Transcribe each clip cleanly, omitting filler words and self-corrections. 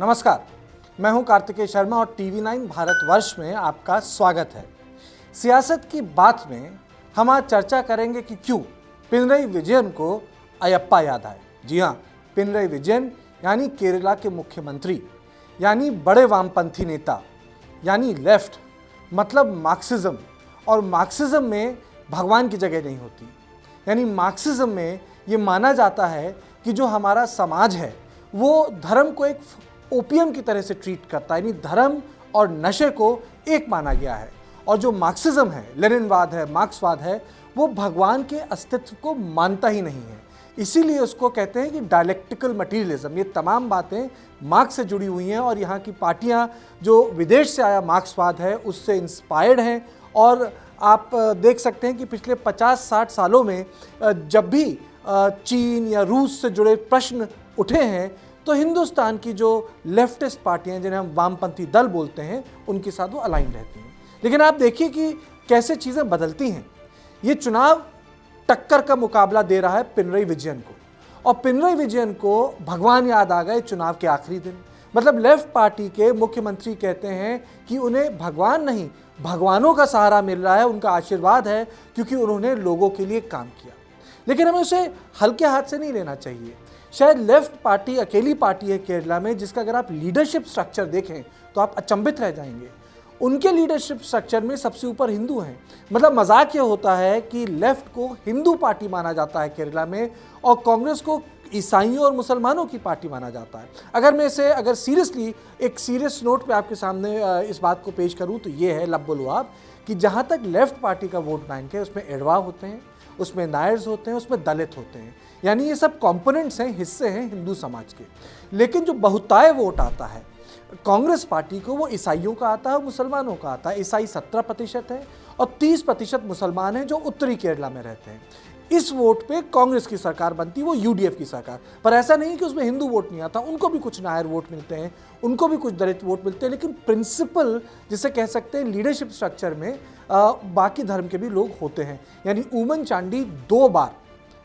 नमस्कार, मैं हूं कार्तिकेय शर्मा और TV9 भारतवर्ष में आपका स्वागत है। सियासत की बात में हम आज चर्चा करेंगे कि क्यों पिनरई विजयन को अयप्पा याद आए। जी हां, पिनरई विजयन यानी केरला के मुख्यमंत्री, यानी बड़े वामपंथी नेता, यानी लेफ्ट, मतलब मार्क्सिज्म। और मार्क्सिज्म में भगवान की जगह नहीं होती। यानी मार्क्सिज्म में ये माना जाता है कि जो हमारा समाज है वो धर्म को एक ओपियम की तरह से ट्रीट करता है, यानी धर्म और नशे को एक माना गया है। और जो मार्क्सिज्म है, लेनिनवाद है, मार्क्सवाद है, वो भगवान के अस्तित्व को मानता ही नहीं है। इसीलिए उसको कहते हैं कि डायलेक्टिकल मटीरियलिज्म। ये तमाम बातें मार्क्स से जुड़ी हुई हैं और यहाँ की पार्टियाँ जो विदेश से आया मार्क्सवाद है उससे इंस्पायर्ड हैं। और आप देख सकते हैं कि पिछले 50-60 सालों में जब भी चीन या रूस से जुड़े प्रश्न उठे हैं तो हिंदुस्तान की जो लेफ्टिस्ट पार्टियां, जिन्हें हम वामपंथी दल बोलते हैं, उनके साथ वो अलाइन रहती हैं। लेकिन आप देखिए कि कैसे चीज़ें बदलती हैं। ये चुनाव टक्कर का मुकाबला दे रहा है पिनरई विजयन को, और पिनरई विजयन को भगवान याद आ गए चुनाव के आखिरी दिन। मतलब लेफ्ट पार्टी के मुख्यमंत्री कहते हैं कि उन्हें भगवान नहीं, भगवानों का सहारा मिल रहा है, उनका आशीर्वाद है, क्योंकि उन्होंने लोगों के लिए काम किया। लेकिन हमें उसे हल्के हाथ से नहीं लेना चाहिए। शायद लेफ्ट पार्टी अकेली पार्टी है केरला में जिसका अगर आप लीडरशिप स्ट्रक्चर देखें तो आप अचंभित रह जाएंगे। उनके लीडरशिप स्ट्रक्चर में सबसे ऊपर हिंदू हैं। मतलब मजाक ये होता है कि लेफ्ट को हिंदू पार्टी माना जाता है केरला में, और कांग्रेस को ईसाइयों और मुसलमानों की पार्टी माना जाता है। अगर सीरियसली एक सीरियस नोट पे आपके सामने इस बात को पेश करूं तो ये है लब्बुलुआब कि जहां तक लेफ्ट पार्टी का वोट बैंक है उसमें एडवा होते हैं, उसमें नायर्स होते हैं, उसमें दलित होते हैं। यानी ये सब कंपोनेंट्स हैं, हिस्से हैं हिंदू समाज के। लेकिन जो बहुताय वोट आता है कांग्रेस पार्टी को, वो ईसाइयों का आता है, मुसलमानों का आता है। ईसाई 17% है और 30% मुसलमान हैं जो उत्तरी केरला में रहते हैं। इस वोट पे कांग्रेस की सरकार बनती, वो यूडीएफ की सरकार। पर ऐसा नहीं कि उसमें हिंदू वोट नहीं आता, उनको भी कुछ नायर वोट मिलते हैं, उनको भी कुछ दलित वोट मिलते हैं। लेकिन प्रिंसिपल जिसे कह सकते हैं लीडरशिप स्ट्रक्चर में बाकी धर्म के भी लोग होते हैं। यानी ऊमन चांडी 2 बार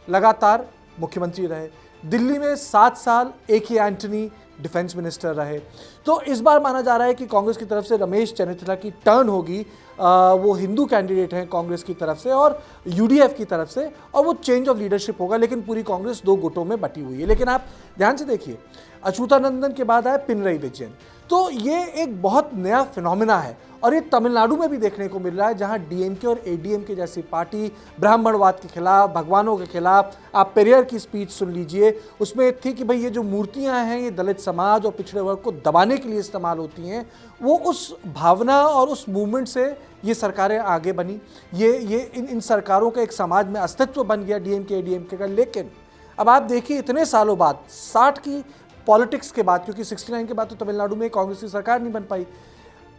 लगातार मुख्यमंत्री रहे। दिल्ली में 7 साल A.K. एंटनी डिफेंस मिनिस्टर रहे। तो इस बार माना जा रहा है कि कांग्रेस की तरफ से रमेश चन्नीथला की टर्न होगी। वो हिंदू कैंडिडेट हैं कांग्रेस की तरफ से और यूडीएफ की तरफ से, और वो चेंज ऑफ लीडरशिप होगा। लेकिन पूरी कांग्रेस 2 गुटों में बटी हुई है। लेकिन आप ध्यान से देखिए, अच्युतानंदन के बाद आया पिनरई विजयन। तो ये एक बहुत नया फिनोमिना है और ये तमिलनाडु में भी देखने को मिल रहा है, जहां डीएमके और एडीएमके जैसी पार्टी ब्राह्मणवाद के खिलाफ, भगवानों के खिलाफ। आप पेरियर की स्पीच सुन लीजिए, उसमें थी कि भाई ये जो मूर्तियां हैं ये दलित समाज और पिछड़े वर्ग को दबाने के लिए इस्तेमाल होती हैं। वो उस भावना और उस मूवमेंट से ये सरकारें आगे बनी। ये इन सरकारों का एक समाज में अस्तित्व बन गया डीएमके एडीएमके का। लेकिन अब आप देखिए, इतने सालों बाद, 60 की पॉलिटिक्स के बाद, क्योंकि 69 के बाद तो तमिलनाडु में कांग्रेस की सरकार नहीं बन पाई,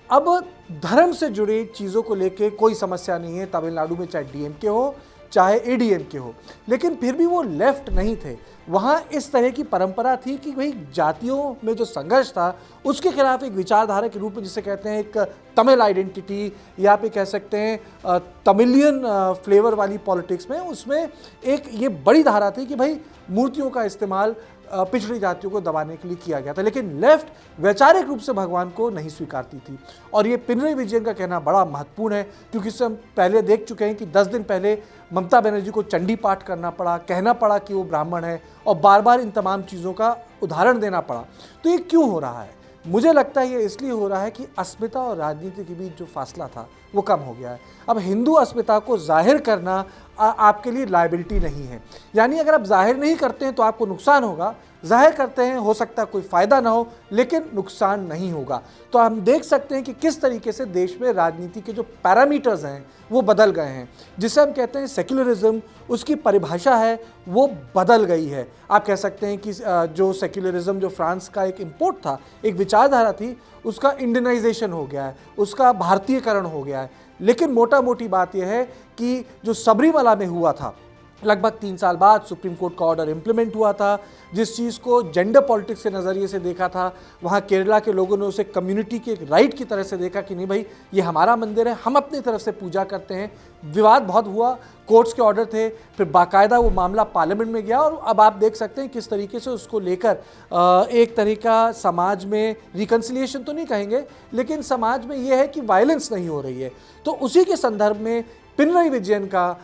अब धर्म से जुड़ी चीज़ों को लेके कोई समस्या नहीं है तमिलनाडु में, चाहे डीएमके हो चाहे एडीएमके हो। लेकिन फिर भी वो लेफ्ट नहीं थे। वहाँ इस तरह की परंपरा थी कि भाई जातियों में जो संघर्ष था उसके खिलाफ एक विचारधारा के रूप में, जिसे कहते हैं एक तमिल आइडेंटिटी, या आप कह सकते हैं तमिलियन फ्लेवर वाली पॉलिटिक्स में, उसमें एक ये बड़ी धारा थी कि भाई मूर्तियों का इस्तेमाल पिछड़ी जातियों को दबाने के लिए किया गया था। लेकिन लेफ्ट वैचारिक रूप से भगवान को नहीं स्वीकारती थी। और ये पिनरई विजयन का कहना बड़ा महत्वपूर्ण है, क्योंकि इससे हम पहले देख चुके हैं कि 10 दिन पहले ममता बनर्जी को चंडी पाठ करना पड़ा, कहना पड़ा कि वो ब्राह्मण है, और बार बार इन तमाम चीज़ों का उदाहरण देना पड़ा। तो ये क्यों हो रहा है? मुझे लगता है ये इसलिए हो रहा है कि अस्मिता और राजनीति के बीच जो फासला था वो कम हो गया है। अब हिंदू अस्मिता को जाहिर करना आपके लिए लायबिलिटी नहीं है। यानी अगर आप जाहिर नहीं करते हैं तो आपको नुकसान होगा, जाहिर करते हैं हो सकता है कोई फ़ायदा ना हो लेकिन नुकसान नहीं होगा। तो हम देख सकते हैं कि किस तरीके से देश में राजनीति के जो पैरामीटर्स हैं वो बदल गए हैं। जिसे हम कहते हैं सेक्युलरिज्म, उसकी परिभाषा है वो बदल गई है। आप कह सकते हैं कि जो सेक्युलरिज्म जो फ्रांस का एक इम्पोर्ट था, एक विचारधारा थी, उसका इंडियनाइजेशन हो गया है, उसका भारतीयकरण हो गया है। लेकिन मोटा मोटी बात यह है कि जो सबरीमला में हुआ था, लगभग 3 साल बाद सुप्रीम कोर्ट का ऑर्डर इम्प्लीमेंट हुआ था। जिस चीज़ को जेंडर पॉलिटिक्स के नज़रिए से देखा था, वहाँ केरला के लोगों ने उसे कम्युनिटी के एक राइट की तरह से देखा कि नहीं भाई, ये हमारा मंदिर है, हम अपनी तरफ से पूजा करते हैं। विवाद बहुत हुआ, कोर्ट्स के ऑर्डर थे, फिर बाकायदा वो मामला पार्लियामेंट में गया और अब आप देख सकते हैं किस तरीके से उसको लेकर एक तरीका समाज में रिकन्सिलिएशन तो नहीं कहेंगे, लेकिन समाज में ये है कि वायलेंस नहीं हो रही है। तो उसी के संदर्भ में पिनरई विजयन का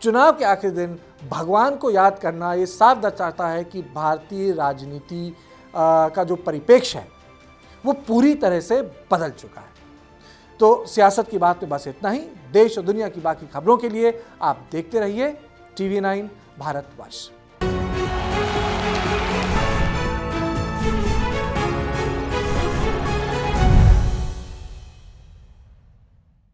चुनाव के आखिरी दिन भगवान को याद करना ये साफ दर्शाता है कि भारतीय राजनीति का जो परिप्रेक्ष्य है वो पूरी तरह से बदल चुका है। तो सियासत की बात में बस इतना ही। देश और दुनिया की बाकी खबरों के लिए आप देखते रहिए TV9 भारतवर्ष।